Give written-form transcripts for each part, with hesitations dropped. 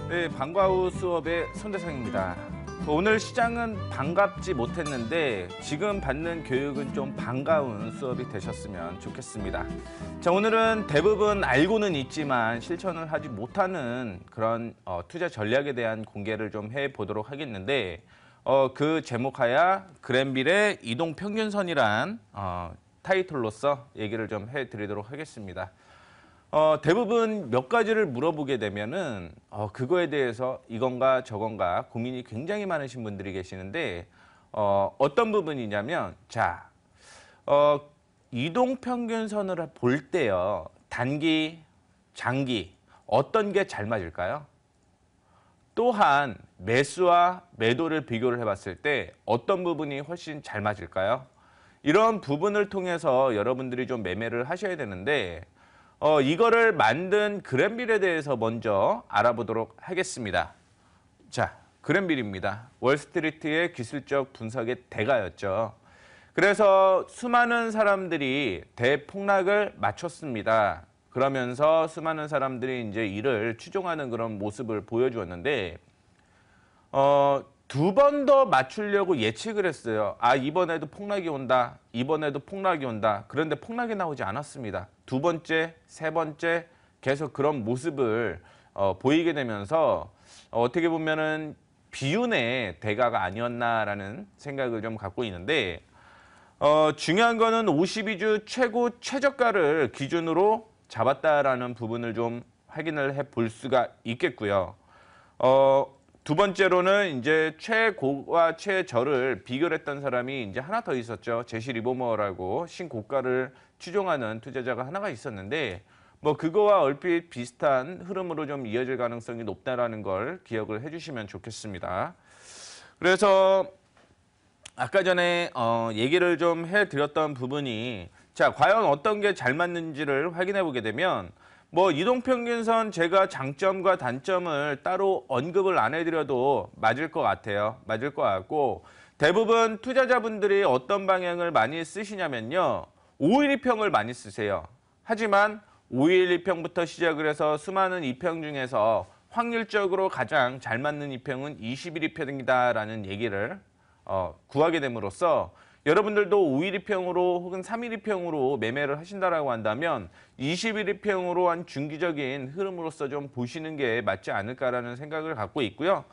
네, 방과 후 수업의 손대상입니다. 오늘 시장은 반갑지 못했는데 지금 받는 교육은 좀 반가운 수업이 되셨으면 좋겠습니다. 자, 오늘은 대부분 알고는 있지만 실천을 하지 못하는 그런 투자 전략에 대한 공개를 좀 해보도록 하겠는데 그 제목하야 그랜빌의 이동평균선이란 타이틀로서 얘기를 좀 해드리도록 하겠습니다. 대부분 몇 가지를 물어보게 되면은 그거에 대해서 이건가 저건가 고민이 굉장히 많으신 분들이 계시는데 어떤 부분이냐면 자, 이동평균선을 볼 때요. 단기, 장기 어떤 게 잘 맞을까요? 또한 매수와 매도를 비교를 해봤을 때 어떤 부분이 훨씬 잘 맞을까요? 이런 부분을 통해서 여러분들이 좀 매매를 하셔야 되는데 이거를 만든 그랜빌에 대해서 먼저 알아보도록 하겠습니다. 자, 그랜빌입니다. 월스트리트의 기술적 분석의 대가였죠. 그래서 수많은 사람들이 대폭락을 마쳤습니다. 그러면서 수많은 사람들이 이제 이를 추종하는 그런 모습을 보여주었는데 두 번 더 맞추려고 예측을 했어요. 이번에도 폭락이 온다. 이번에도 폭락이 온다. 그런데 폭락이 나오지 않았습니다. 두 번째, 세 번째 계속 그런 모습을 보이게 되면서 어떻게 보면은 비운의 대가가 아니었나라는 생각을 좀 갖고 있는데 중요한 거는 52주 최고 최저가를 기준으로 잡았다라는 부분을 좀 확인을 해 볼 수가 있겠고요. 두 번째로는 이제 최고와 최저를 비교를 했던 사람이 이제 하나 더 있었죠. 제시 리버머라고 신고가를 추종하는 투자자가 하나가 있었는데 뭐 그거와 얼핏 비슷한 흐름으로 좀 이어질 가능성이 높다라는 걸 기억을 해주시면 좋겠습니다. 그래서 아까 전에 얘기를 좀 해드렸던 부분이 자, 과연 어떤 게 잘 맞는지를 확인해 보게 되면 뭐 이동평균선 제가 장점과 단점을 따로 언급을 안 해드려도 맞을 것 같아요. 맞을 것 같고 대부분 투자자분들이 어떤 방향을 많이 쓰시냐면요. 5일2평을 많이 쓰세요. 하지만 5일2평부터 시작을 해서 수많은 2평 중에서 확률적으로 가장 잘 맞는 2평은 21일평이다라는 얘기를 구하게 됨으로써 여러분들도 5일2평으로 혹은 3일2평으로 매매를 하신다라고 한다면 21일평으로 한 중기적인 흐름으로서 좀 보시는 게 맞지 않을까라는 생각을 갖고 있고요.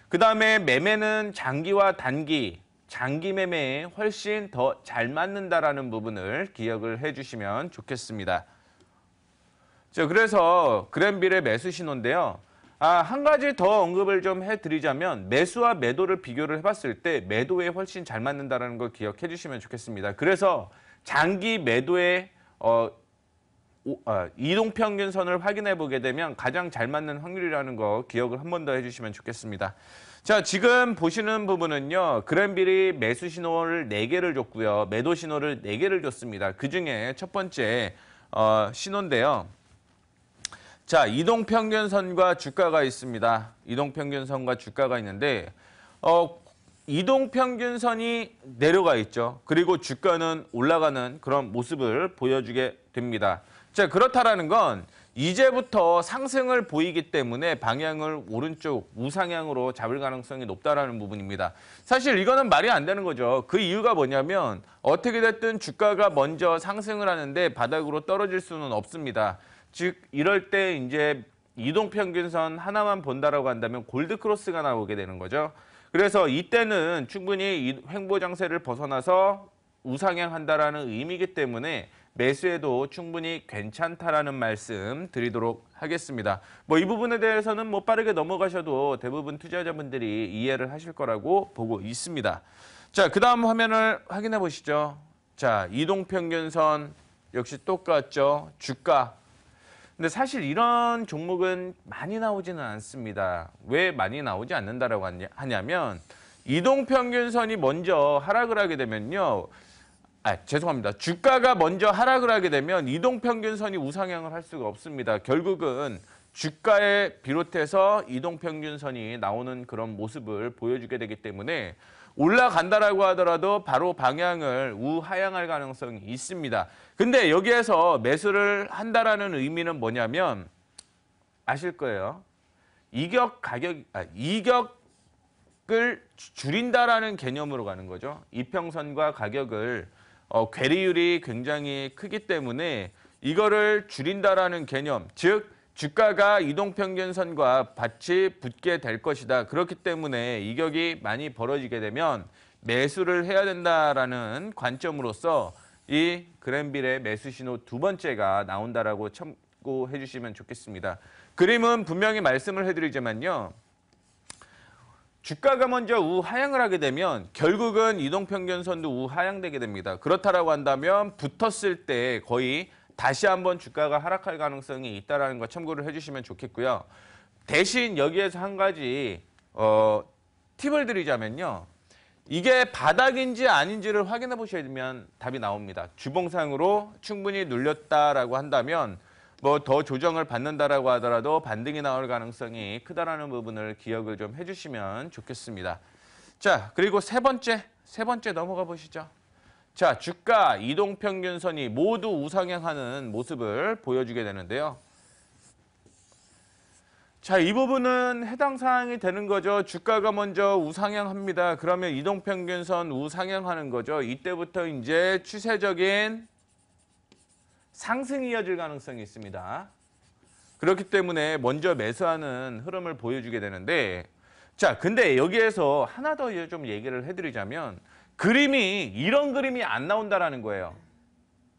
그 다음에 매매는 장기와 단기, 장기 매매에 훨씬 더 잘 맞는다라는 부분을 기억을 해주시면 좋겠습니다. 자, 그래서 그랜빌의 매수 신호인데요. 한 가지 더 언급을 좀 해드리자면 매수와 매도를 비교를 해봤을 때 매도에 훨씬 잘 맞는다는 걸 기억해 주시면 좋겠습니다. 그래서 장기 매도의 이동평균선을 확인해 보게 되면 가장 잘 맞는 확률이라는 거 기억을 한 번 더 해주시면 좋겠습니다. 자, 지금 보시는 부분은요. 그랜빌이 매수 신호를 4개를 줬고요. 매도 신호를 4개를 줬습니다. 그중에 첫 번째 신호인데요. 자, 이동평균선과 주가가 있습니다. 이동평균선과 주가가 있는데 이동평균선이 내려가 있죠. 그리고 주가는 올라가는 그런 모습을 보여주게 됩니다. 자, 그렇다라는 건 이제부터 상승을 보이기 때문에 방향을 오른쪽 우상향으로 잡을 가능성이 높다라는 부분입니다. 사실 이거는 말이 안 되는 거죠. 그 이유가 뭐냐면 어떻게 됐든 주가가 먼저 상승을 하는데 바닥으로 떨어질 수는 없습니다. 즉 이럴 때 이제 이동평균선 하나만 본다라고 한다면 골드크로스가 나오게 되는 거죠. 그래서 이때는 충분히 이 횡보장세를 벗어나서 우상향한다라는 의미이기 때문에 매수해도 충분히 괜찮다라는 말씀 드리도록 하겠습니다. 뭐 이 부분에 대해서는 뭐 빠르게 넘어가셔도 대부분 투자자분들이 이해를 하실 거라고 보고 있습니다. 자, 그 다음 화면을 확인해 보시죠. 자, 이동평균선 역시 똑같죠. 주가. 근데 사실 이런 종목은 많이 나오지는 않습니다. 왜 많이 나오지 않는다라고 하냐면 이동평균선이 먼저 하락을 하게 되면요. 죄송합니다. 주가가 먼저 하락을 하게 되면 이동평균선이 우상향을 할 수가 없습니다. 결국은 주가에 비롯해서 이동평균선이 나오는 그런 모습을 보여주게 되기 때문에 올라간다라고 하더라도 바로 방향을 우하향할 가능성이 있습니다. 근데 여기에서 매수를 한다라는 의미는 뭐냐면 아실 거예요. 이격을 줄인다라는 개념으로 가는 거죠. 이평선과 가격을 괴리율이 굉장히 크기 때문에 이거를 줄인다라는 개념, 즉 주가가 이동평균선과 같이 붙게 될 것이다. 그렇기 때문에 이격이 많이 벌어지게 되면 매수를 해야 된다라는 관점으로서 이 그랜빌의 매수 신호 두 번째가 나온다라고 참고해 주시면 좋겠습니다. 그림은 분명히 말씀을 해드리지만요. 주가가 먼저 우하향을 하게 되면 결국은 이동평균선도 우하향되게 됩니다. 그렇다라고 한다면 붙었을 때 거의 다시 한번 주가가 하락할 가능성이 있다는 거 참고를 해주시면 좋겠고요. 대신 여기에서 한 가지 팁을 드리자면요. 이게 바닥인지 아닌지를 확인해 보셔야 되면 답이 나옵니다. 주봉상으로 충분히 눌렸다라고 한다면 뭐 더 조정을 받는다라고 하더라도 반등이 나올 가능성이 크다라는 부분을 기억을 좀 해주시면 좋겠습니다. 자, 그리고 세 번째 넘어가 보시죠. 자, 주가 이동평균선이 모두 우상향하는 모습을 보여주게 되는데요. 자, 이 부분은 해당 사항이 되는 거죠. 주가가 먼저 우상향합니다. 그러면 이동평균선 우상향하는 거죠. 이때부터 이제 추세적인 상승이 이어질 가능성이 있습니다. 그렇기 때문에 먼저 매수하는 흐름을 보여주게 되는데, 자, 근데 여기에서 하나 더 좀 얘기를 해드리자면 그림이 이런 그림이 안 나온다라는 거예요.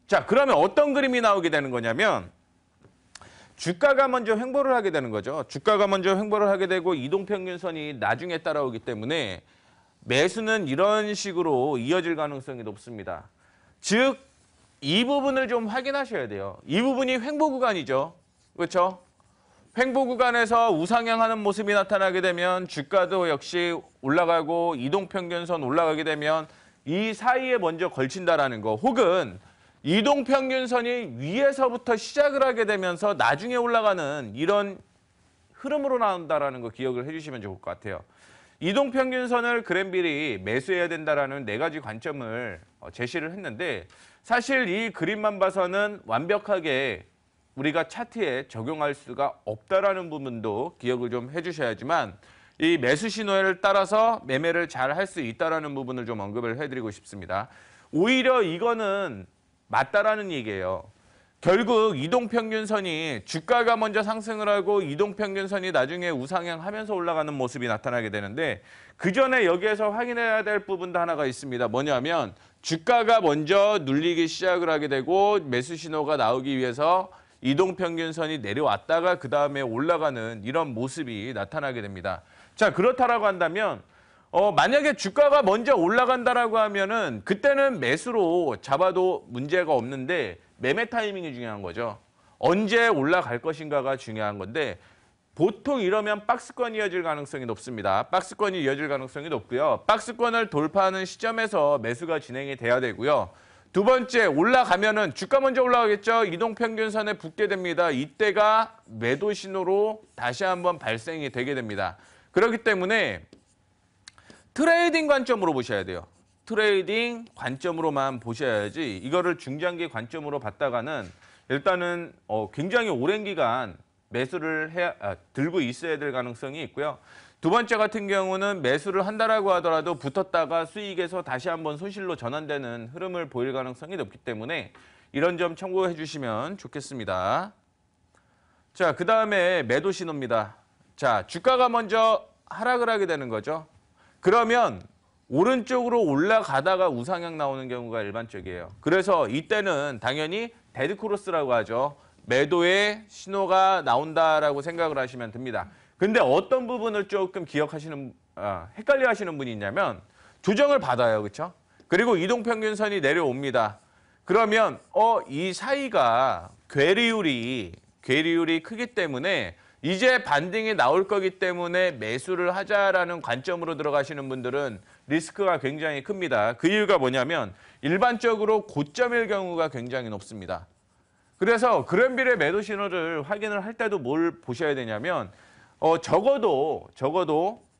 자, 그러면 어떤 그림이 나오게 되는 거냐면 주가가 먼저 횡보를 하게 되는 거죠. 주가가 먼저 횡보를 하게 되고 이동평균선이 나중에 따라오기 때문에 매수는 이런 식으로 이어질 가능성이 높습니다. 즉, 이 부분을 좀 확인하셔야 돼요. 이 부분이 횡보 구간이죠. 그렇죠? 횡보 구간에서 우상향하는 모습이 나타나게 되면 주가도 역시 올라가고 이동평균선 올라가게 되면 이 사이에 먼저 걸친다라는 거, 혹은 이동평균선이 위에서부터 시작을 하게 되면서 나중에 올라가는 이런 흐름으로 나온다라는 거 기억을 해주시면 좋을 것 같아요. 이동평균선을 그랜빌이 매수해야 된다라는 네 가지 관점을 제시를 했는데 사실 이 그림만 봐서는 완벽하게 우리가 차트에 적용할 수가 없다라는 부분도 기억을 좀 해주셔야지만 이 매수 신호를 따라서 매매를 잘 할 수 있다라는 부분을 좀 언급을 해드리고 싶습니다. 오히려 이거는 맞다라는 얘기예요. 결국 이동평균선이 주가가 먼저 상승을 하고 이동평균선이 나중에 우상향하면서 올라가는 모습이 나타나게 되는데 그 전에 여기에서 확인해야 될 부분도 하나가 있습니다. 뭐냐면 주가가 먼저 눌리기 시작을 하게 되고 매수 신호가 나오기 위해서 이동평균선이 내려왔다가 그 다음에 올라가는 이런 모습이 나타나게 됩니다. 자, 그렇다라고 한다면 만약에 주가가 먼저 올라간다라고 하면은 그때는 매수로 잡아도 문제가 없는데 매매 타이밍이 중요한 거죠. 언제 올라갈 것인가가 중요한 건데 보통 이러면 박스권이 이어질 가능성이 높습니다. 박스권이 이어질 가능성이 높고요. 박스권을 돌파하는 시점에서 매수가 진행이 돼야 되고요. 두 번째, 올라가면은 주가 먼저 올라가겠죠. 이동평균선에 붙게 됩니다. 이때가 매도 신호로 다시 한번 발생이 되게 됩니다. 그렇기 때문에 트레이딩 관점으로 보셔야 돼요. 트레이딩 관점으로만 보셔야지 이거를 중장기 관점으로 봤다가는 일단은 굉장히 오랜 기간 매수를 들고 있어야 될 가능성이 있고요. 두 번째 같은 경우는 매수를 한다라고 하더라도 붙었다가 수익에서 다시 한번 손실로 전환되는 흐름을 보일 가능성이 높기 때문에 이런 점 참고해 주시면 좋겠습니다. 자, 그 다음에 매도 신호입니다. 자, 주가가 먼저 하락을 하게 되는 거죠. 그러면 오른쪽으로 올라가다가 우상향 나오는 경우가 일반적이에요. 그래서 이때는 당연히 데드크로스라고 하죠. 매도의 신호가 나온다라고 생각을 하시면 됩니다. 근데 어떤 부분을 조금 헷갈려 하시는 분이 있냐면 조정을 받아요. 그렇죠? 그리고 이동평균선이 내려옵니다. 그러면 이 사이가 괴리율이 크기 때문에 이제 반등이 나올 거기 때문에 매수를 하자라는 관점으로 들어가시는 분들은 리스크가 굉장히 큽니다. 그 이유가 뭐냐면 일반적으로 고점일 경우가 굉장히 높습니다. 그래서 그랜빌의 매도 신호를 확인을 할 때도 뭘 보셔야 되냐면 적어도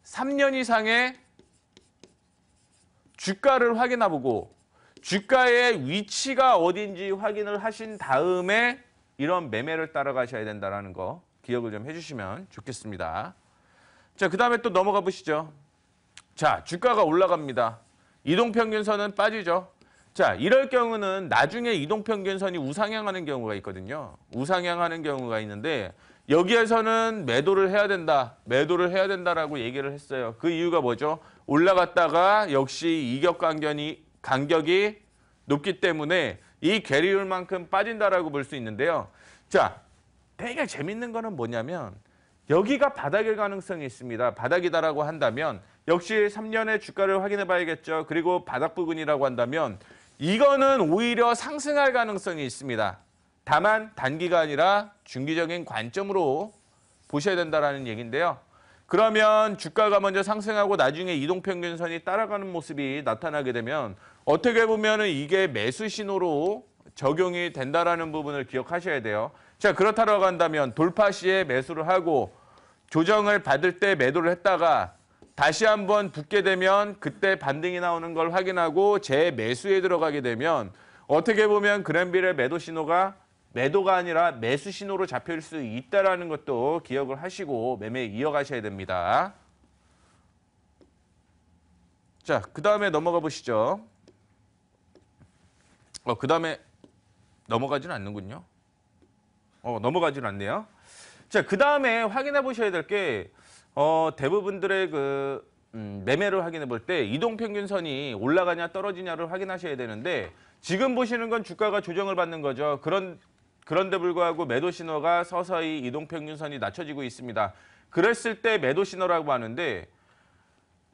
3년 이상의 주가를 확인해보고 주가의 위치가 어딘지 확인을 하신 다음에 이런 매매를 따라가셔야 된다는 거 기억을 좀 해주시면 좋겠습니다. 자, 그 다음에 또 넘어가 보시죠. 자, 주가가 올라갑니다. 이동평균선은 빠지죠. 자, 이럴 경우는 나중에 이동평균선이 우상향하는 경우가 있거든요. 우상향하는 경우가 있는데 여기에서는 매도를 해야 된다. 매도를 해야 된다라고 얘기를 했어요. 그 이유가 뭐죠? 올라갔다가 역시 이격 간격이 높기 때문에 이 괴리율만큼 빠진다라고 볼 수 있는데요. 자, 되게 재밌는 거는 뭐냐면 여기가 바닥일 가능성이 있습니다. 바닥이다라고 한다면 역시 3년의 주가를 확인해 봐야겠죠. 그리고 바닥 부근이라고 한다면 이거는 오히려 상승할 가능성이 있습니다. 다만 단기가 아니라 중기적인 관점으로 보셔야 된다는 얘기인데요. 그러면 주가가 먼저 상승하고 나중에 이동평균선이 따라가는 모습이 나타나게 되면 어떻게 보면 이게 매수 신호로 적용이 된다라는 부분을 기억하셔야 돼요. 자, 그렇다고 한다면 돌파 시에 매수를 하고 조정을 받을 때 매도를 했다가 다시 한번 붙게 되면 그때 반등이 나오는 걸 확인하고 재매수에 들어가게 되면 어떻게 보면 그랜빌의 매도 신호가 매도가 아니라 매수 신호로 잡힐 수 있다는 것도 기억을 하시고 매매 이어가셔야 됩니다. 자, 그 다음에 넘어가 보시죠. 그 다음에 넘어가지는 않는군요. 넘어가지는 않네요. 자, 그 다음에 확인해 보셔야 될 게 대부분들의 매매를 확인해 볼 때 이동평균선이 올라가냐 떨어지냐를 확인하셔야 되는데 지금 보시는 건 주가가 조정을 받는 거죠. 그런데 불구하고 매도 신호가 서서히 이동평균선이 낮춰지고 있습니다. 그랬을 때 매도 신호라고 하는데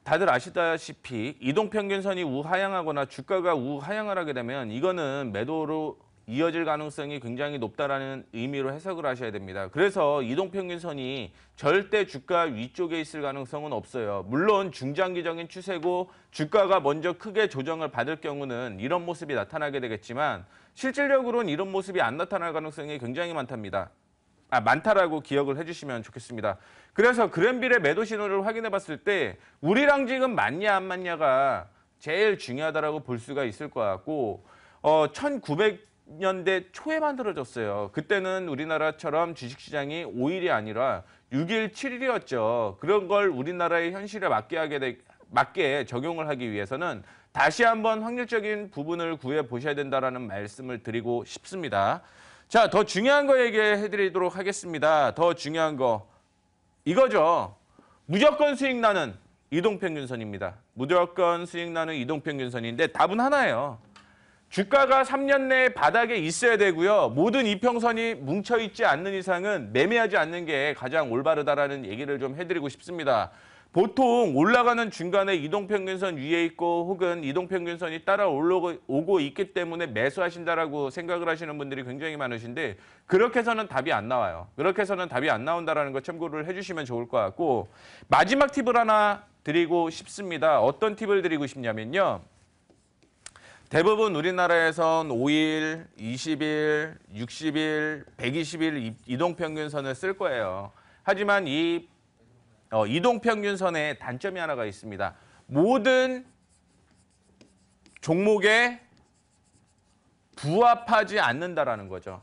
다들 아시다시피 이동평균선이 우하향하거나 주가가 우하향을 하게 되면 이거는 매도로 이어질 가능성이 굉장히 높다라는 의미로 해석을 하셔야 됩니다. 그래서 이동평균선이 절대 주가 위쪽에 있을 가능성은 없어요. 물론 중장기적인 추세고 주가가 먼저 크게 조정을 받을 경우는 이런 모습이 나타나게 되겠지만 실질적으로는 이런 모습이 안 나타날 가능성이 굉장히 많다라고 기억을 해주시면 좋겠습니다. 그래서 그랜빌의 매도 신호를 확인해 봤을 때 우리랑 지금 맞냐 안 맞냐가 제일 중요하다라고 볼 수가 있을 것 같고 1900년대 초에 만들어졌어요. 그때는 우리나라처럼 주식시장이 5일이 아니라 6일, 7일이었죠. 그런 걸 우리나라의 현실에 맞게 적용을 하기 위해서는 다시 한번 확률적인 부분을 구해 보셔야 된다는 말씀을 드리고 싶습니다. 자, 더 중요한 거 얘기해 드리도록 하겠습니다. 더 중요한 거 이거죠. 무조건 수익 나는 이동평균선입니다. 무조건 수익 나는 이동평균선인데 답은 하나예요. 주가가 3년 내에 바닥에 있어야 되고요. 모든 이평선이 뭉쳐있지 않는 이상은 매매하지 않는 게 가장 올바르다라는 얘기를 좀 해드리고 싶습니다. 보통 올라가는 중간에 이동평균선 위에 있고 혹은 이동평균선이 따라 올라오고 있기 때문에 매수하신다라고 생각을 하시는 분들이 굉장히 많으신데 그렇게 해서는 답이 안 나와요. 그렇게 해서는 답이 안 나온다는 거 참고를 해주시면 좋을 것 같고 마지막 팁을 하나 드리고 싶습니다. 어떤 팁을 드리고 싶냐면요. 대부분 우리나라에선 5일, 20일, 60일, 120일 이동평균선을 쓸 거예요. 하지만 이 이동평균선에 단점이 하나가 있습니다. 모든 종목에 부합하지 않는다라는 거죠.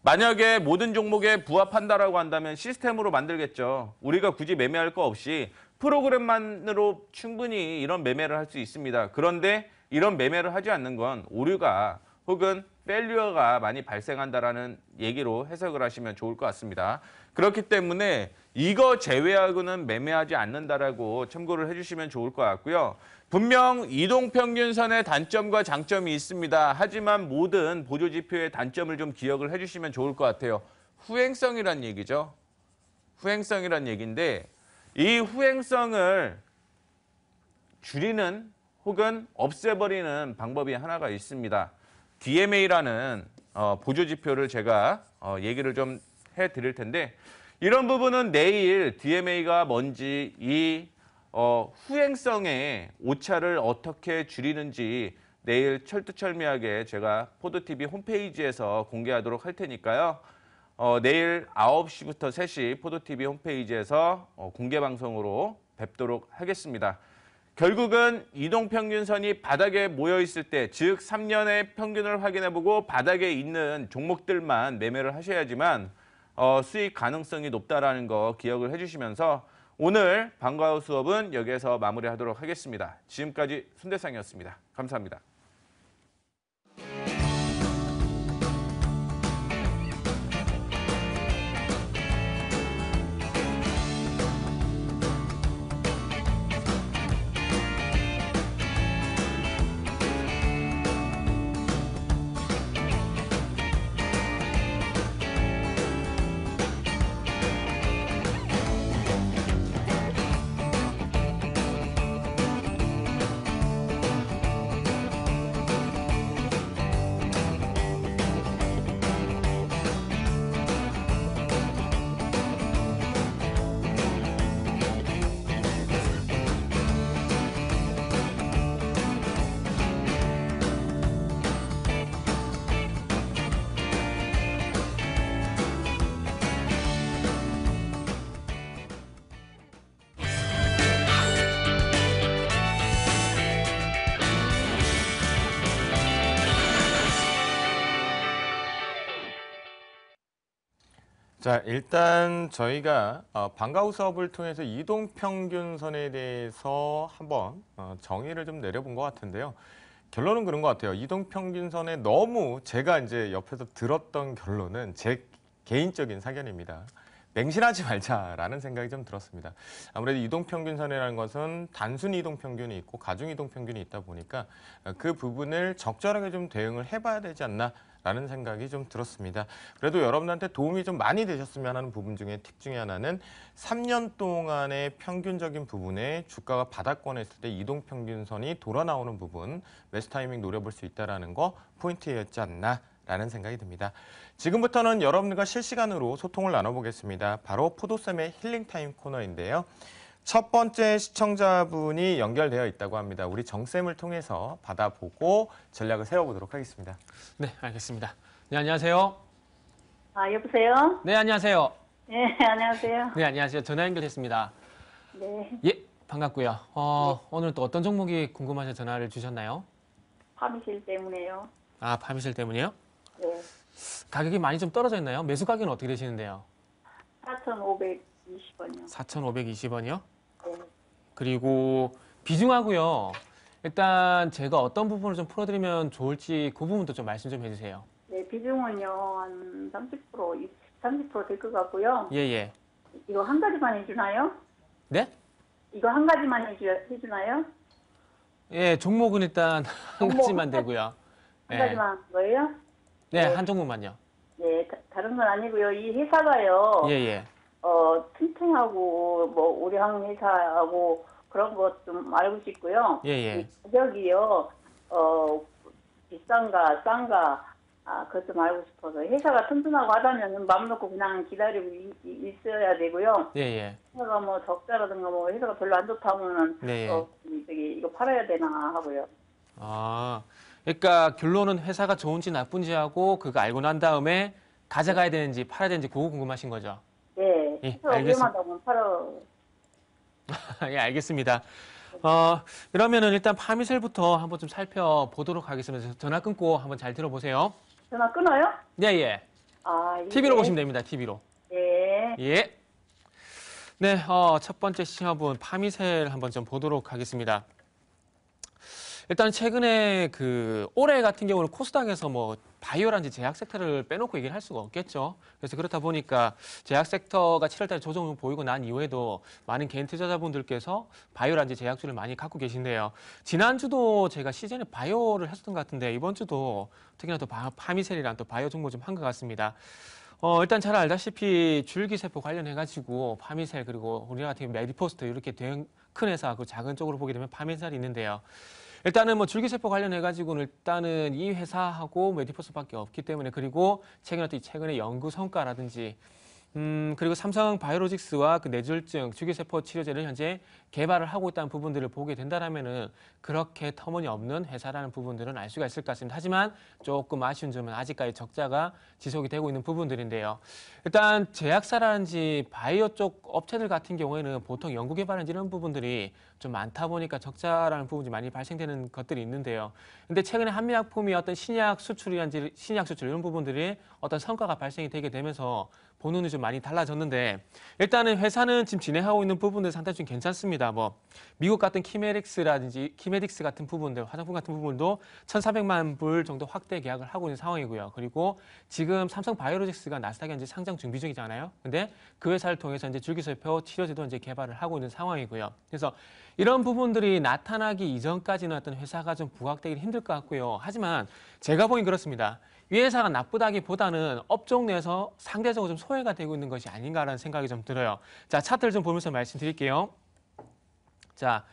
만약에 모든 종목에 부합한다라고 한다면 시스템으로 만들겠죠. 우리가 굳이 매매할 거 없이 프로그램만으로 충분히 이런 매매를 할 수 있습니다. 그런데 이런 매매를 하지 않는 건 오류가 혹은 페일리어가 많이 발생한다라는 얘기로 해석을 하시면 좋을 것 같습니다. 그렇기 때문에 이거 제외하고는 매매하지 않는다라고 참고를 해주시면 좋을 것 같고요. 분명 이동평균선의 단점과 장점이 있습니다. 하지만 모든 보조지표의 단점을 좀 기억을 해주시면 좋을 것 같아요. 후행성이란 얘기죠. 후행성이란 얘기인데 이 후행성을 줄이는 혹은 없애버리는 방법이 하나가 있습니다. DMA라는 보조지표를 제가 얘기를 좀 해드릴 텐데 이런 부분은 내일 DMA가 뭔지 이 후행성의 오차를 어떻게 줄이는지 내일 철두철미하게 제가 포도TV 홈페이지에서 공개하도록 할 테니까요. 내일 9시부터 3시 포도TV 홈페이지에서 공개 방송으로 뵙도록 하겠습니다. 결국은 이동평균선이 바닥에 모여있을 때, 즉 3년의 평균을 확인해보고 바닥에 있는 종목들만 매매를 하셔야지만 수익 가능성이 높다라는 거 기억을 해주시면서 오늘 방과후 수업은 여기에서 마무리하도록 하겠습니다. 지금까지 손대상이었습니다. 감사합니다. 자, 일단 저희가 방과후 수업을 통해서 이동평균선에 대해서 한번 정의를 좀 내려본 것 같은데요. 결론은 그런 것 같아요. 이동평균선에 너무 제가 이제 옆에서 들었던 결론은 제 개인적인 사견입니다. 맹신하지 말자라는 생각이 좀 들었습니다. 아무래도 이동평균선이라는 것은 단순 이동평균이 있고 가중 이동평균이 있다 보니까 그 부분을 적절하게 좀 대응을 해봐야 되지 않나 라는 생각이 좀 들었습니다. 그래도 여러분한테 도움이 좀 많이 되셨으면 하는 부분 중에 팁 중에 하나는 3년 동안의 평균적인 부분에 주가가 바닥권에 있을 때 이동평균선이 돌아 나오는 부분 매수 타이밍 노려볼 수 있다는 거 포인트였지 않나 라는 생각이 듭니다. 지금부터는 여러분들과 실시간으로 소통을 나눠보겠습니다. 바로 포도쌤의 힐링타임 코너인데요. 첫 번째 시청자분이 연결되어 있다고 합니다. 우리 정쌤을 통해서 받아보고 전략을 세워보도록 하겠습니다. 네, 알겠습니다. 네, 안녕하세요. 아, 여보세요? 네, 안녕하세요. 네, 안녕하세요. 네, 안녕하세요. 전화 연결됐습니다. 네, 예, 반갑고요. 오늘 또 어떤 종목이 궁금하셔서 전화를 주셨나요? 파미실 때문에요. 아, 파미실 때문이요? 네, 가격이 많이 좀 떨어져 있나요? 매수 가격은 어떻게 되시는데요? 4,520원이요. 4,520원이요? 네, 그리고 비중하고요. 일단 제가 어떤 부분을 좀 풀어드리면 좋을지 그 부분도 좀 말씀 좀 해주세요. 네, 비중은요, 한 30% 될 것 같고요. 예, 예. 이거 한 가지만 해주나요? 네? 이거 한 가지만 해주나요? 예, 종목은 일단 한 가지만 되고요. 한 예. 가지만 한 거예요? 네, 한 종목만요. 네, 다른 건 아니고요. 이 회사가요, 예, 예. 튼튼하고, 뭐, 우량 회사하고, 그런 것 좀 알고 싶고요. 예, 예. 이 가격이요, 비싼가, 싼가, 그것 좀 알고 싶어서. 회사가 튼튼하고 하다면 마음 놓고 그냥 기다리고 있어야 되고요. 예, 예. 회사가 뭐 적자라든가 뭐 회사가 별로 안 좋다면은, 네. 이거 팔아야 되나 하고요. 아, 그러니까 결론은 회사가 좋은지 나쁜지 하고 그거 알고 난 다음에 가져가야 되는지 팔아야 되는지 그거 궁금하신 거죠? 네, 예, 회사가 위험하다면 팔아. 예, 알겠습니다. 그러면은 일단 파미셀부터 한번 좀 살펴보도록 하겠습니다. 전화 끊고 한번 잘 들어보세요. 전화 끊어요? 네, 예. TV로 보시면 됩니다. TV로. 네. 예. 네, 첫 번째 시청자분 파미셀 한번 좀 보도록 하겠습니다. 일단 최근에 올해 같은 경우는 코스닥에서 뭐 바이오라든지 제약 섹터를 빼놓고 얘기를 할 수가 없겠죠. 그래서 그렇다 보니까 제약 섹터가 7월달에 조정을 보이고 난 이후에도 많은 개인 투자자분들께서 바이오라든지 제약주를 많이 갖고 계신데요. 지난주도 제가 시즌에 바이오를 했었던 것 같은데 이번 주도 특히나 또 파미셀이랑 또 바이오 종목 좀 한 것 같습니다. 일단 잘 알다시피 줄기세포 관련해가지고 파미셀 그리고 우리나라 같은 경우 메디포스트 이렇게 큰 회사 그 작은 쪽으로 보게 되면 파미셀이 있는데요. 일단은 뭐 줄기세포 관련해가지고는 일단은 이 회사하고 메디포스밖에 없기 때문에 그리고 최근에 연구 성과라든지 그리고 삼성 바이오로직스와 그 뇌졸중 주기세포 치료제를 현재 개발을 하고 있다는 부분들을 보게 된다라면은 그렇게 터무니없는 회사라는 부분들은 알 수가 있을 것 같습니다. 하지만 조금 아쉬운 점은 아직까지 적자가 지속이 되고 있는 부분들인데요. 일단 제약사라든지 바이오 쪽 업체들 같은 경우에는 보통 연구개발이나 이런 부분들이 좀 많다 보니까 적자라는 부분이 많이 발생되는 것들이 있는데요. 근데 최근에 한미약품이 어떤 신약 수출이라든지 신약 수출 이런 부분들이 어떤 성과가 발생이 되게 되면서 보는 눈이 좀 많이 달라졌는데 일단은 회사는 지금 진행하고 있는 부분들 상당히 좀 괜찮습니다. 뭐 미국 같은 키메딕스 같은 부분들, 화장품 같은 부분도 1,400만 불 정도 확대 계약을 하고 있는 상황이고요. 그리고 지금 삼성 바이오로직스가 나스닥에 이제 상장 준비 중이잖아요. 근데 그 회사를 통해서 이제 줄기세포 치료제도 이제 개발을 하고 있는 상황이고요. 그래서 이런 부분들이 나타나기 이전까지는 어떤 회사가 좀 부각되기 힘들 것 같고요. 하지만 제가 보기엔 그렇습니다. 이 회사가 나쁘다기보다는 업종 내에서 상대적으로 좀 소외가 되고 있는 것이 아닌가라는 생각이 좀 들어요. 자, 차트를 좀 보면서 말씀드릴게요. 자,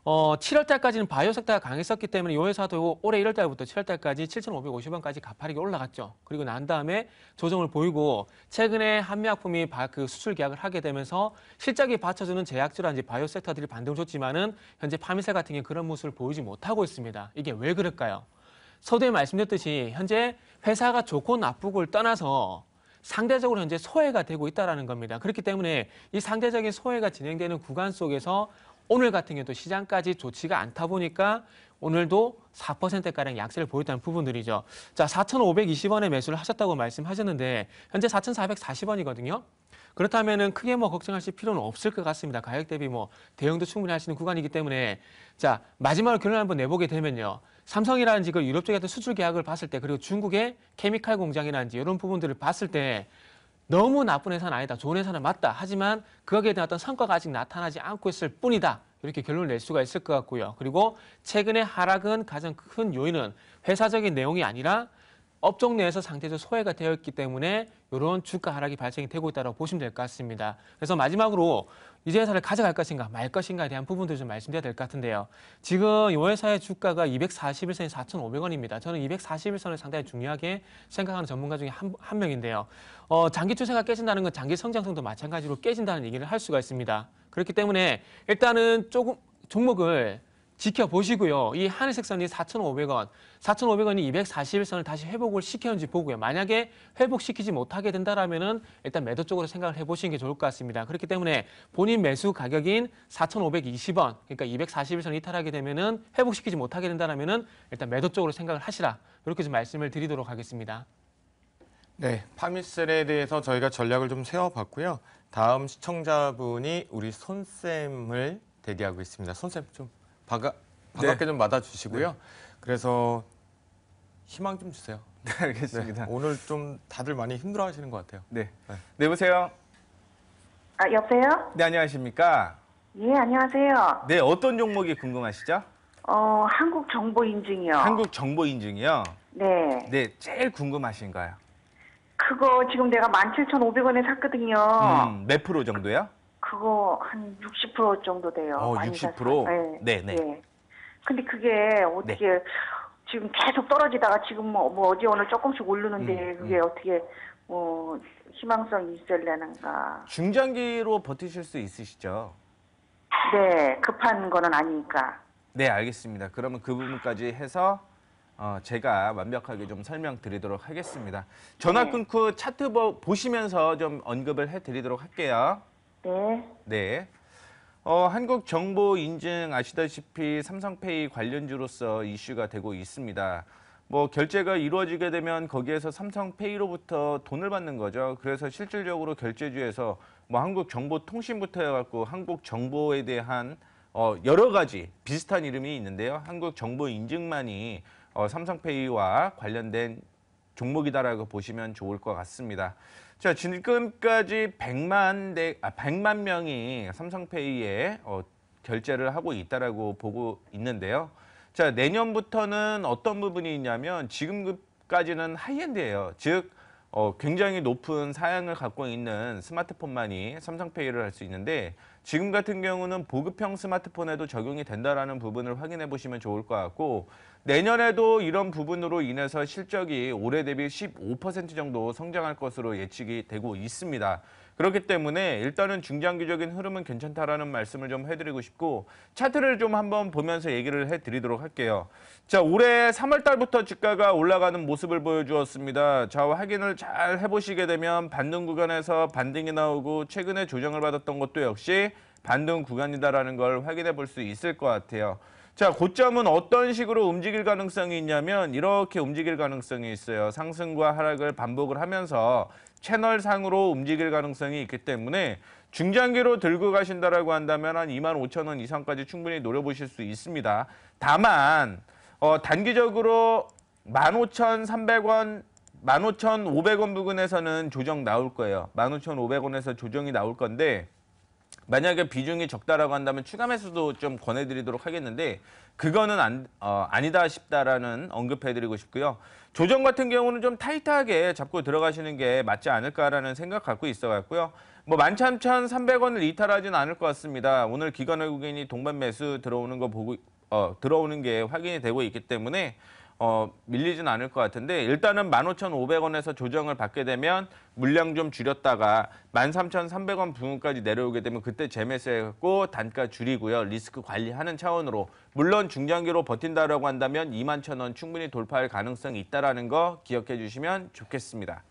7월 달까지는 바이오 섹터가 강했었기 때문에 이 회사도 올해 1월 달부터 7월 달까지 7,550원까지 가파르게 올라갔죠. 그리고 난 다음에 조정을 보이고 최근에 한미약품이 그 수출 계약을 하게 되면서 실적이 받쳐주는 제약주라든지 바이오 섹터들이 반등을 줬지만은 현재 파미세 같은 경우 그런 모습을 보이지 못하고 있습니다. 이게 왜 그럴까요? 서두에 말씀드렸듯이 현재 회사가 좋고 나쁘고를 떠나서 상대적으로 현재 소외가 되고 있다는 겁니다. 그렇기 때문에 이 상대적인 소외가 진행되는 구간 속에서 오늘 같은 경우도 시장까지 좋지가 않다 보니까 오늘도 4%가량 약세를 보였다는 부분들이죠. 자, 4,520원에 매수를 하셨다고 말씀하셨는데 현재 4,440원이거든요. 그렇다면은 크게 뭐 걱정하실 필요는 없을 것 같습니다. 가격 대비 뭐 대응도 충분히 할 수 있는 구간이기 때문에 자, 마지막으로 결론을 한번 내보게 되면요. 삼성이라든지 그 유럽 쪽에 어떤 수출 계약을 봤을 때 그리고 중국의 케미칼 공장이라든지 이런 부분들을 봤을 때 너무 나쁜 회사는 아니다. 좋은 회사는 맞다. 하지만 거기에 대한 어떤 성과가 아직 나타나지 않고 있을 뿐이다. 이렇게 결론을 낼 수가 있을 것 같고요. 그리고 최근의 하락은 가장 큰 요인은 회사적인 내용이 아니라 업종 내에서 상대적 소외가 되어 있기 때문에 이런 주가 하락이 발생이 되고 있다고 보시면 될 것 같습니다. 그래서 마지막으로 이 회사를 가져갈 것인가 말 것인가에 대한 부분들 좀 말씀드려야 될 것 같은데요. 지금 이 회사의 주가가 241선이 4,500원입니다. 저는 241선을 상당히 중요하게 생각하는 전문가 중에 한 명인데요. 장기 추세가 깨진다는 건 장기 성장성도 마찬가지로 깨진다는 얘기를 할 수가 있습니다. 그렇기 때문에 일단은 조금 종목을 지켜보시고요. 이 하늘색 선이 4,500원, 4,500원이 241선을 다시 회복을 시켰는지 보고요. 만약에 회복시키지 못하게 된다라면은 일단 매도 쪽으로 생각을 해보시는 게 좋을 것 같습니다. 그렇기 때문에 본인 매수 가격인 4,520원, 그러니까 241선 이탈하게 되면은 회복시키지 못하게 된다라면은 일단 매도 쪽으로 생각을 하시라. 이렇게 좀 말씀을 드리도록 하겠습니다. 네, 파미셀에 대해서 저희가 전략을 좀 세워봤고요. 다음 시청자분이 우리 손쌤을 대기하고 있습니다. 손쌤 좀 반갑게 좀 맞아주시고요. 네. 그래서 희망 좀 주세요. 네, 알겠습니다. 네, 오늘 좀 다들 많이 힘들어하시는 것 같아요. 네. 네, 여보세요? 아, 여보세요? 네, 안녕하십니까? 예, 안녕하세요. 네, 어떤 종목이 궁금하시죠? 한국 정보 인증이요. 한국 정보 인증이요? 네. 네, 제일 궁금하신 거요. 그거 지금 내가 17,500원에 샀거든요. 몇 프로 정도요? 그거 한 60% 정도 돼요. 많이 60%? 샀어요. 네, 네. 네. 근데 그게 어떻게 지금 계속 떨어지다가 지금 뭐 어제 오늘 조금씩 오르는데 그게 어떻게 희망성이 있으려는가. 중장기로 버티실 수 있으시죠? 네, 급한 거는 아니니까. 네, 알겠습니다. 그러면 그 부분까지 해서 제가 완벽하게 좀 설명드리도록 하겠습니다. 전화 네. 끊고 차트 보시면서 좀 언급을 해드리도록 할게요. 네. 네. 한국 정보 인증 아시다시피 삼성페이 관련주로서 이슈가 되고 있습니다. 뭐 결제가 이루어지게 되면 거기에서 삼성페이로부터 돈을 받는 거죠. 그래서 실질적으로 결제주에서 뭐 한국정보통신부터 해갖고 한국정보에 대한 여러 가지 비슷한 이름이 있는데요. 한국정보인증만이 삼성페이와 관련된 종목이다라고 보시면 좋을 것 같습니다. 자, 지금까지 100만 명이 삼성페이에 결제를 하고 있다라고 보고 있는데요. 자, 내년부터는 어떤 부분이 있냐면 지금까지는 하이엔드예요. 즉 굉장히 높은 사양을 갖고 있는 스마트폰만이 삼성페이를 할 수 있는데 지금 같은 경우는 보급형 스마트폰에도 적용이 된다라는 부분을 확인해 보시면 좋을 것 같고 내년에도 이런 부분으로 인해서 실적이 올해 대비 15% 정도 성장할 것으로 예측이 되고 있습니다. 그렇기 때문에 일단은 중장기적인 흐름은 괜찮다라는 말씀을 좀 해드리고 싶고 차트를 좀 한번 보면서 얘기를 해드리도록 할게요. 자, 올해 3월 달부터 주가가 올라가는 모습을 보여주었습니다. 자, 확인을 잘 해보시게 되면 반등 구간에서 반등이 나오고 최근에 조정을 받았던 것도 역시 반등 구간이다라는 걸 확인해 볼 수 있을 것 같아요. 자, 고점은 어떤 식으로 움직일 가능성이 있냐면 이렇게 움직일 가능성이 있어요. 상승과 하락을 반복을 하면서 채널상으로 움직일 가능성이 있기 때문에 중장기로 들고 가신다라고 한다면 한 25,000원 이상까지 충분히 노려보실 수 있습니다. 다만 단기적으로 15,300원, 15,500원 부근에서는 조정 나올 거예요. 15,500원에서 조정이 나올 건데 만약에 비중이 적다라고 한다면 추가 매수도 좀 권해드리도록 하겠는데 그거는 아니다 싶다라는 언급해드리고 싶고요. 조정 같은 경우는 좀 타이트하게 잡고 들어가시는 게 맞지 않을까라는 생각 갖고 있어갖고요. 뭐 13,300원을 이탈하지는 않을 것 같습니다. 오늘 기관 외국인이 동반 매수 들어오는 거 보고 들어오는 게 확인이 되고 있기 때문에 밀리진 않을 것 같은데 일단은 15,500원에서 조정을 받게 되면 물량 좀 줄였다가 13,300원 부근까지 내려오게 되면 그때 재매수해갖고 단가 줄이고요. 리스크 관리하는 차원으로 물론 중장기로 버틴다라고 한다면 21,000원 충분히 돌파할 가능성이 있다라는 거 기억해 주시면 좋겠습니다.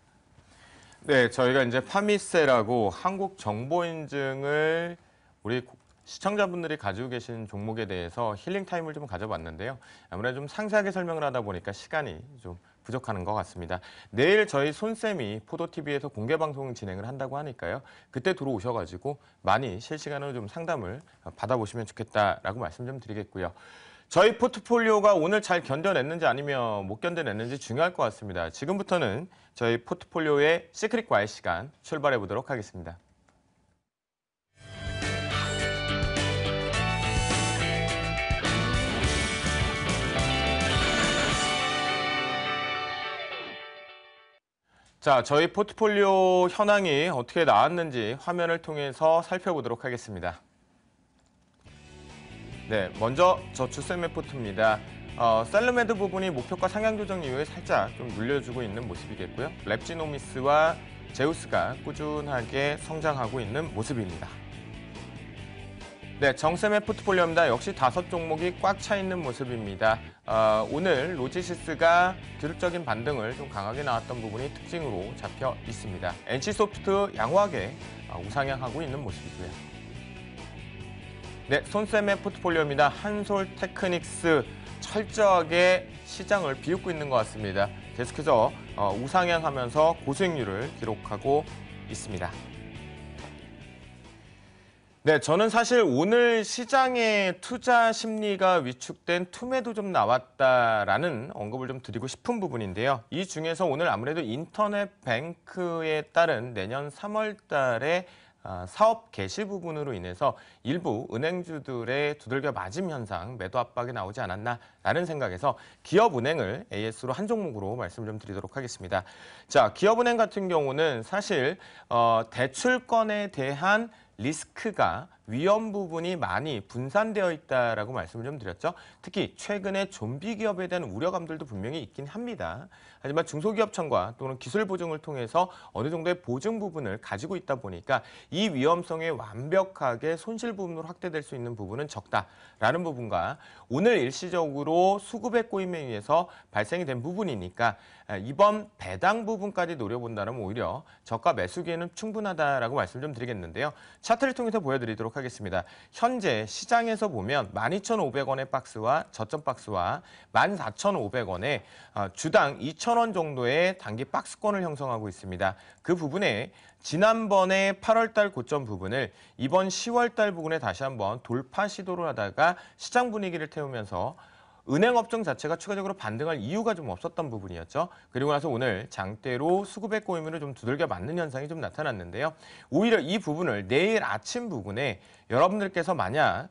네, 저희가 이제 파미세라고 한국 정보 인증을 우리 시청자분들이 가지고 계신 종목에 대해서 힐링 타임을 좀 가져봤는데요. 아무래도 좀 상세하게 설명을 하다 보니까 시간이 좀 부족하는 것 같습니다. 내일 저희 손쌤이 포도TV에서 공개 방송 진행을 한다고 하니까요. 그때 들어오셔가지고 많이 실시간으로 좀 상담을 받아보시면 좋겠다라고 말씀 좀 드리겠고요. 저희 포트폴리오가 오늘 잘 견뎌냈는지 아니면 못 견뎌냈는지 중요할 것 같습니다. 지금부터는 저희 포트폴리오의 시크릿 과외 시간 출발해 보도록 하겠습니다. 자, 저희 포트폴리오 현황이 어떻게 나왔는지 화면을 통해서 살펴보도록 하겠습니다. 네, 먼저 저축셀 포트입니다. 셀르메드 부분이 목표가 상향 조정 이후에 살짝 좀 눌려주고 있는 모습이겠고요. 랩지노미스와 제우스가 꾸준하게 성장하고 있는 모습입니다. 네, 정쌤의 포트폴리오입니다. 역시 5종목이 꽉 차 있는 모습입니다. 오늘 로지시스가 기술적인 반등을 좀 강하게 나왔던 부분이 특징으로 잡혀 있습니다. NC소프트 양호하게 우상향하고 있는 모습이고요. 네, 손쌤의 포트폴리오입니다. 한솔테크닉스 철저하게 시장을 비웃고 있는 것 같습니다. 계속해서 우상향하면서 고수익률을 기록하고 있습니다. 네, 저는 사실 오늘 시장의 투자 심리가 위축된 투매도 좀 나왔다라는 언급을 좀 드리고 싶은 부분인데요. 이 중에서 오늘 아무래도 인터넷 뱅크에 따른 내년 3월 달에 사업 개시 부분으로 인해서 일부 은행주들의 두들겨 맞음 현상, 매도 압박이 나오지 않았나라는 생각에서 기업은행을 AS로 한 종목으로 말씀 좀 드리도록 하겠습니다. 자, 기업은행 같은 경우는 사실 대출권에 대한 리스크가 위험 부분이 많이 분산되어 있다라고 말씀을 좀 드렸죠. 특히 최근에 좀비 기업에 대한 우려감들도 분명히 있긴 합니다. 하지만 중소기업청과 또는 기술 보증을 통해서 어느 정도의 보증 부분을 가지고 있다 보니까 이 위험성에 완벽하게 손실 부분으로 확대될 수 있는 부분은 적다라는 부분과 오늘 일시적으로 수급의 꼬임에 의해서 발생이 된 부분이니까 이번 배당 부분까지 노려본다면 오히려 저가 매수기에는 충분하다라고 말씀 좀 드리겠는데요. 차트를 통해서 보여드리도록 하겠습니다. 현재 시장에서 보면 12,500원의 박스와 저점 박스와 14,500원에 주당 2,000원 정도의 단기 박스권을 형성하고 있습니다. 그 부분에 지난번에 8월달 고점 부분을 이번 10월달 부분에 다시 한번 돌파 시도를 하다가 시장 분위기를 태우면서 은행 업종 자체가 추가적으로 반등할 이유가 좀 없었던 부분이었죠. 그리고 나서 오늘 장대로 수급의 꼬임으로 좀 두들겨 맞는 현상이 좀 나타났는데요. 오히려 이 부분을 내일 아침 부분에 여러분들께서 만약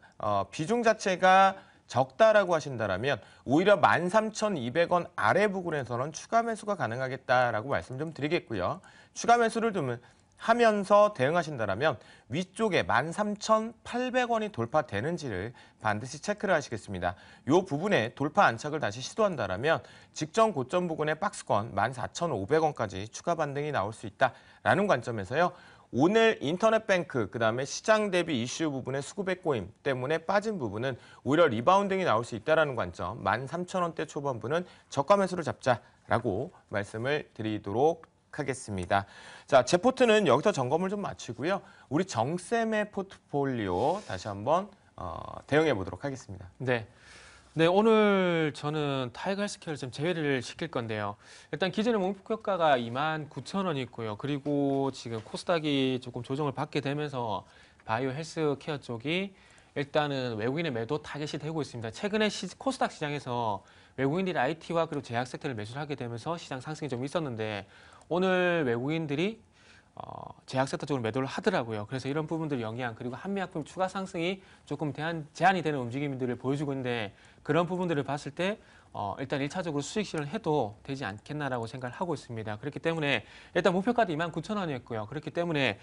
비중 자체가 적다라고 하신다면 오히려 13,200원 아래 부분에서는 추가 매수가 가능하겠다라고 말씀 좀 드리겠고요. 추가 매수를 두면 하면서 대응하신다면 위쪽에 13,800원이 돌파되는지를 반드시 체크를 하시겠습니다. 이 부분에 돌파 안착을 다시 시도한다면 직전 고점 부근의 박스권 14,500원까지 추가 반등이 나올 수 있다라는 관점에서요. 오늘 인터넷뱅크, 그다음에 시장 대비 이슈 부분의 수급의 꼬임 때문에 빠진 부분은 오히려 리바운딩이 나올 수 있다는 관점, 13,000원대 초반부는 저가 매수를 잡자라고 말씀을 드리도록 하겠습니다. 자, 제 포트는 여기서 점검을 좀 마치고요. 우리 정쌤의 포트폴리오 다시 한번 대응해 보도록 하겠습니다. 네. 네, 오늘 저는 타이거 헬스케어를 좀 제외를 시킬 건데요. 일단 기존의 목표가가 29,000원이 있고요. 그리고 지금 코스닥이 조금 조정을 받게 되면서 바이오 헬스케어 쪽이 일단은 외국인의 매도 타겟이 되고 있습니다. 최근에 코스닥 시장에서 외국인들이 IT와 그리고 제약 섹터를 매수를 하게 되면서 시장 상승이 좀 있었는데 오늘 외국인들이 제약 섹터 쪽으로 매도를 하더라고요. 그래서 이런 부분들 영향 그리고 한미약품 추가 상승이 조금 제한이 되는 움직임들을 보여주고 있는데 그런 부분들을 봤을 때 일단 1차적으로 수익 실현을 해도 되지 않겠나라고 생각을 하고 있습니다. 그렇기 때문에 일단 목표가도 29,000원이었고요. 그렇기 때문에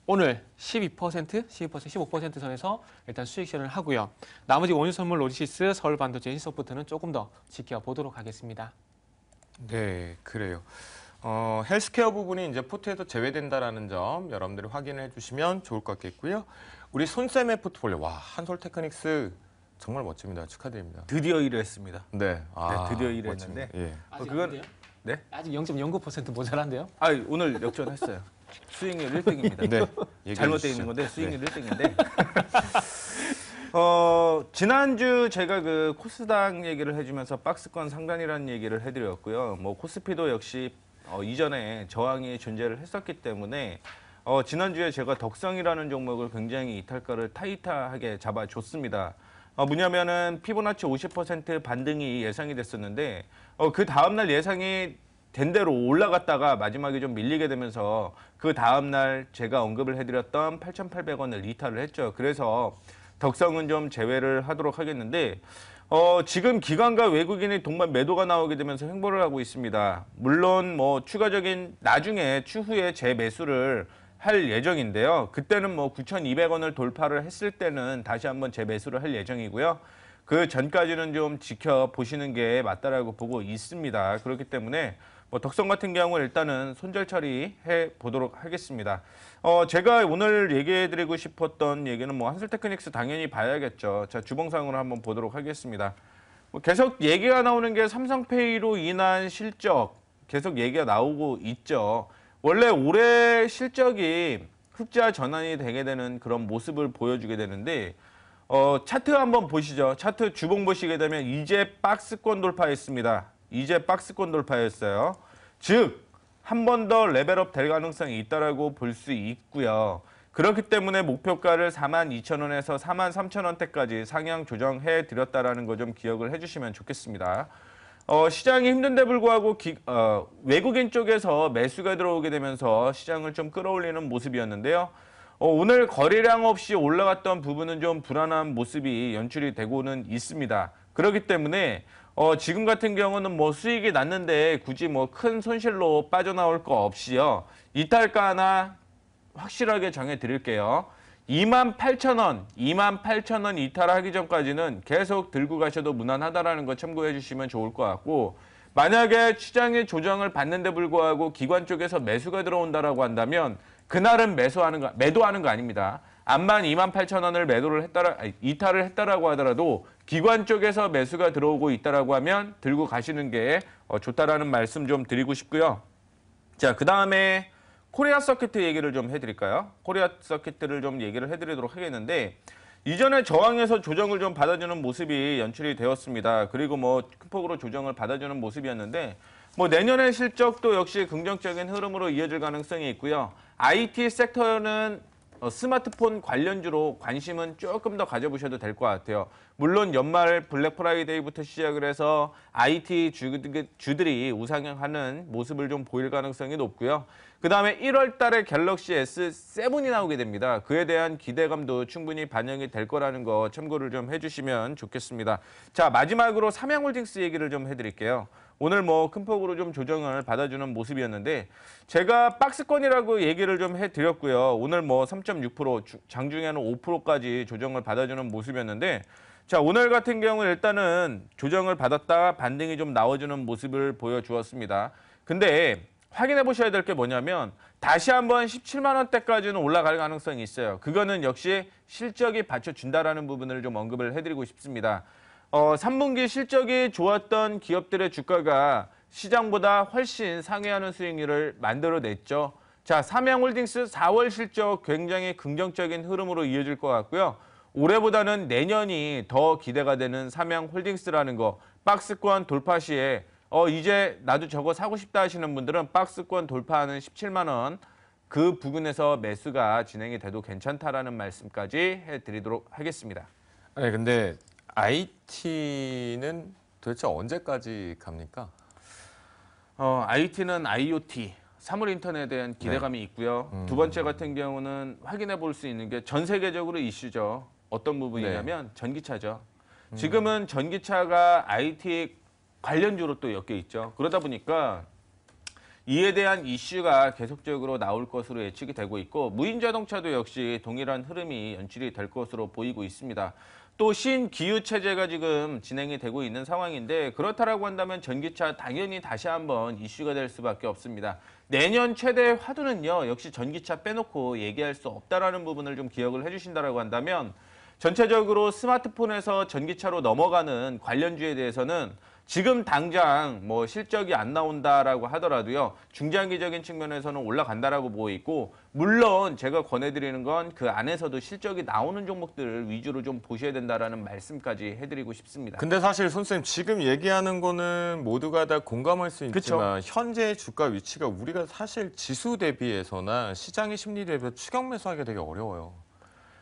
오늘 12%, 15% 선에서 일단 수익 실현을 하고요. 나머지 원유선물, 로지시스, 서울반도체, 히소프트는 조금 더 지켜보도록 하겠습니다. 네, 그래요. 헬스케어 부분이 이제 포트에서 제외된다라는 점 여러분들이 확인해 주시면 좋을 것 같겠고요. 우리 손쌤의 포트폴리오, 와, 한솔테크닉스 정말 멋집니다. 축하드립니다. 드디어 1위 했습니다. 네, 네, 드디어 1위 했는데 예. 아직 그건- 안 돼요? 네? 아직 0.09% 모자란데요? 아, 오늘 역전했어요. 수익률 1등입니다. 네, 얘기해 잘못되어 주시죠. 있는 건데 수익률 네. 1등인데. 지난주 제가 그 코스닥 얘기를 해주면서 박스권 상단이라는 얘기를 해드렸고요. 뭐 코스피도 역시 이전에 저항이 존재를 했었기 때문에 지난주에 제가 덕성이라는 종목을 굉장히 이탈가를 타이트하게 잡아줬습니다. 뭐냐면은 피보나치 50% 반등이 예상이 됐었는데 그 다음날 예상이 된 대로 올라갔다가 마지막에 좀 밀리게 되면서 그 다음날 제가 언급을 해드렸던 8,800원을 이탈을 했죠. 그래서 덕성은 좀 제외를 하도록 하겠는데 지금 기관과 외국인의 동반 매도가 나오게 되면서 횡보를 하고 있습니다. 물론 뭐 추가적인 나중에 추후에 재매수를 할 예정인데요. 그때는 뭐 9,200원을 돌파를 했을 때는 다시 한번 재매수를 할 예정이고요. 그 전까지는 좀 지켜보시는 게 맞다라고 보고 있습니다. 그렇기 때문에 뭐 덕성 같은 경우는 일단은 손절 처리해 보도록 하겠습니다. 제가 오늘 얘기해드리고 싶었던 얘기는 뭐 한솔테크닉스 당연히 봐야겠죠. 자, 주봉상으로 한번 보도록 하겠습니다. 뭐 계속 얘기가 나오는 게 삼성페이로 인한 실적 계속 얘기가 나오고 있죠. 원래 올해 실적이 흑자 전환이 되게 되는 그런 모습을 보여주게 되는데 차트 한번 보시죠. 차트 주봉 보시게 되면 이제 박스권 돌파했습니다. 이제 박스권 돌파했어요. 즉 한 번 더 레벨업 될 가능성이 있다라고 볼 수 있고요. 그렇기 때문에 목표가를 42,000원에서 43,000원대까지 상향 조정해 드렸다라는 거 좀 기억을 해주시면 좋겠습니다. 시장이 힘든데 불구하고 외국인 쪽에서 매수가 들어오게 되면서 시장을 좀 끌어올리는 모습이었는데요. 오늘 거래량 없이 올라갔던 부분은 좀 불안한 모습이 연출이 되고는 있습니다. 그렇기 때문에 지금 같은 경우는 뭐 수익이 났는데 굳이 뭐 큰 손실로 빠져나올 거 없이요. 이탈가 하나 확실하게 정해 드릴게요. 28,000원, 28,000원 이탈하기 전까지는 계속 들고 가셔도 무난하다라는 거 참고해 주시면 좋을 것 같고 만약에 시장의 조정을 받는데 불구하고 기관 쪽에서 매수가 들어온다라고 한다면 그날은 매도하는 거 아닙니다. 암만 28,000원을 이탈을 했다라고 하더라도 기관 쪽에서 매수가 들어오고 있다라고 하면 들고 가시는 게 좋다라는 말씀 좀 드리고 싶고요. 자, 그다음에 코리아 서킷 얘기를 좀 해드릴까요? 코리아 서킷을 좀 얘기를 해드리도록 하겠는데 이전에 저항에서 조정을 좀 받아주는 모습이 연출이 되었습니다. 그리고 뭐 큰 폭으로 조정을 받아주는 모습이었는데 뭐 내년의 실적도 역시 긍정적인 흐름으로 이어질 가능성이 있고요. IT 섹터는 스마트폰 관련주로 관심은 조금 더 가져보셔도 될 것 같아요. 물론 연말 블랙 프라이데이부터 시작을 해서 IT 주들이 우상향하는 모습을 좀 보일 가능성이 높고요. 그 다음에 1월 달에 갤럭시 S7이 나오게 됩니다. 그에 대한 기대감도 충분히 반영이 될 거라는 거 참고를 좀 해주시면 좋겠습니다. 자, 마지막으로 삼양홀딩스 얘기를 좀 해드릴게요. 오늘 뭐 큰 폭으로 좀 조정을 받아주는 모습이었는데 제가 박스권이라고 얘기를 좀 해드렸고요. 오늘 뭐 3.6%, 장중에는 5%까지 조정을 받아주는 모습이었는데 자, 오늘 같은 경우 일단은 조정을 받았다 반등이 좀 나와주는 모습을 보여주었습니다. 근데 확인해 보셔야 될 게 뭐냐면 다시 한번 17만 원대까지는 올라갈 가능성이 있어요. 그거는 역시 실적이 받쳐준다라는 부분을 좀 언급을 해드리고 싶습니다. 3분기 실적이 좋았던 기업들의 주가가 시장보다 훨씬 상회하는 수익률을 만들어냈죠. 자, 삼양홀딩스 4월 실적 굉장히 긍정적인 흐름으로 이어질 것 같고요. 올해보다는 내년이 더 기대가 되는 삼양홀딩스라는 거, 박스권 돌파 시에 이제 나도 저거 사고 싶다 하시는 분들은 박스권 돌파하는 17만 원 그 부근에서 매수가 진행이 돼도 괜찮다라는 말씀까지 해드리도록 하겠습니다. 네, 근데 IT는 도대체 언제까지 갑니까? IT는 IoT, 사물 인터넷에 대한 기대감이 있고요. 두 번째 같은 경우는 확인해 볼 수 있는 게 전 세계적으로 이슈죠. 어떤 부분이냐면 전기차죠. 지금은 전기차가 IT 관련주로 또 엮여 있죠. 그러다 보니까 이에 대한 이슈가 계속적으로 나올 것으로 예측이 되고 있고 무인 자동차도 역시 동일한 흐름이 연출이 될 것으로 보이고 있습니다. 또 신기후 체제가 지금 진행이 되고 있는 상황인데 그렇다라고 한다면 전기차 당연히 다시 한번 이슈가 될 수밖에 없습니다. 내년 최대 화두는요. 역시 전기차 빼놓고 얘기할 수 없다라는 부분을 좀 기억을 해주신다라고 한다면 전체적으로 스마트폰에서 전기차로 넘어가는 관련주에 대해서는 지금 당장 뭐 실적이 안 나온다라고 하더라도요. 중장기적인 측면에서는 올라간다라고 보고 있고 물론 제가 권해드리는 건 그 안에서도 실적이 나오는 종목들을 위주로 좀 보셔야 된다라는 말씀까지 해드리고 싶습니다. 근데 사실 선생님 지금 얘기하는 거는 모두가 다 공감할 수 있지만 현재 주가 위치가 우리가 사실 지수 대비해서나 시장의 심리 대비해서 추격 매수하기 되게 어려워요.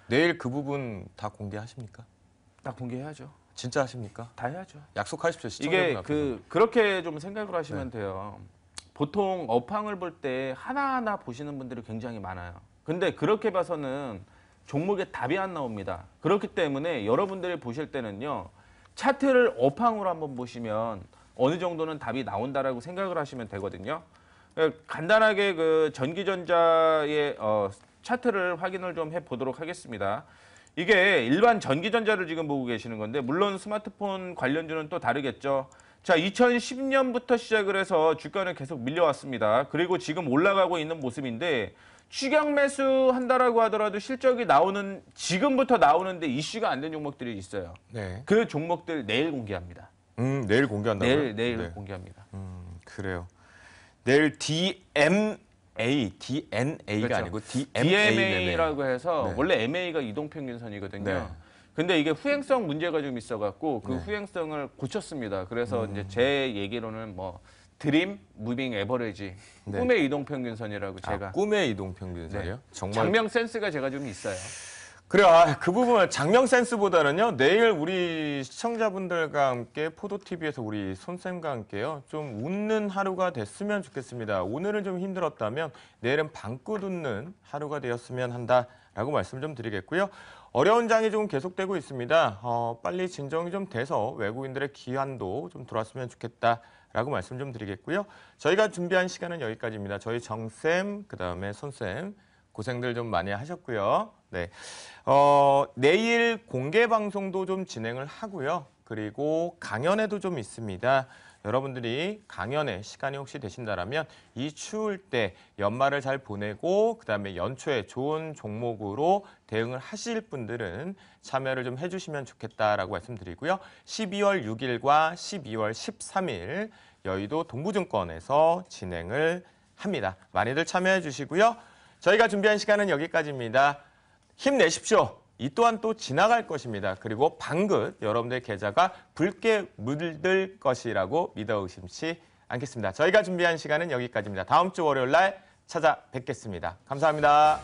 내일 그 부분 다 공개하십니까? 다 공개해야죠. 진짜 하십니까? 다 해야죠. 약속하십시오. 시청자분 이게 앞에서. 그렇게 좀 생각을 하시면 돼요. 보통 업황을 볼 때 하나하나 보시는 분들이 굉장히 많아요. 근데 그렇게 봐서는 종목에 답이 안 나옵니다. 그렇기 때문에 여러분들이 보실 때는요. 차트를 업황으로 한번 보시면 어느 정도는 답이 나온다라고 생각을 하시면 되거든요. 간단하게 그 전기전자의 차트를 확인을 좀 해보도록 하겠습니다. 이게 일반 전기전자를 지금 보고 계시는 건데 물론 스마트폰 관련주는 또 다르겠죠. 자, 2010년부터 시작을 해서 주가는 계속 밀려왔습니다. 그리고 지금 올라가고 있는 모습인데 추격 매수한다라고 하더라도 실적이 나오는 지금부터 나오는데 이슈가 안 된 종목들이 있어요. 네. 그 종목들 내일 공개합니다. 내일 공개한다고요? 내일 네. 공개합니다. 그래요. 내일 DNA가 그렇죠. 아니고 DMA라고 해서 네. 원래 MA가 이동평균선이거든요. 네. 근데 이게 후행성 문제가 좀 있어갖고 그 네. 후행성을 고쳤습니다. 그래서 이제 제 얘기로는 뭐 드림 무빙 에버리지 네. 꿈의 이동평균선이라고 제가 꿈의 이동평균선이요? 네. 정말 장명 센스가 제가 좀 있어요. 그래요. 그 부분을 장명 센스보다는요. 내일 우리 시청자분들과 함께 포도TV에서 우리 손쌤과 함께요. 좀 웃는 하루가 됐으면 좋겠습니다. 오늘은 좀 힘들었다면 내일은 방긋 웃는 하루가 되었으면 한다라고 말씀 좀 드리겠고요. 어려운 장이 좀 계속되고 있습니다. 빨리 진정이 좀 돼서 외국인들의 기한도 좀 돌았으면 좋겠다라고 말씀 좀 드리겠고요. 저희가 준비한 시간은 여기까지입니다. 저희 정쌤, 그다음에 손쌤 고생들 좀 많이 하셨고요. 네, 내일 공개 방송도 좀 진행을 하고요. 그리고 강연회도 좀 있습니다. 여러분들이 강연회 시간이 혹시 되신다면 이 추울 때 연말을 잘 보내고 그다음에 연초에 좋은 종목으로 대응을 하실 분들은 참여를 좀 해주시면 좋겠다라고 말씀드리고요. 12월 6일과 12월 13일 여의도 동부증권에서 진행을 합니다. 많이들 참여해 주시고요. 저희가 준비한 시간은 여기까지입니다. 힘내십시오. 이 또한 또 지나갈 것입니다. 그리고 방긋 여러분들의 계좌가 붉게 물들 것이라고 믿어 의심치 않겠습니다. 저희가 준비한 시간은 여기까지입니다. 다음 주 월요일 날 찾아뵙겠습니다. 감사합니다.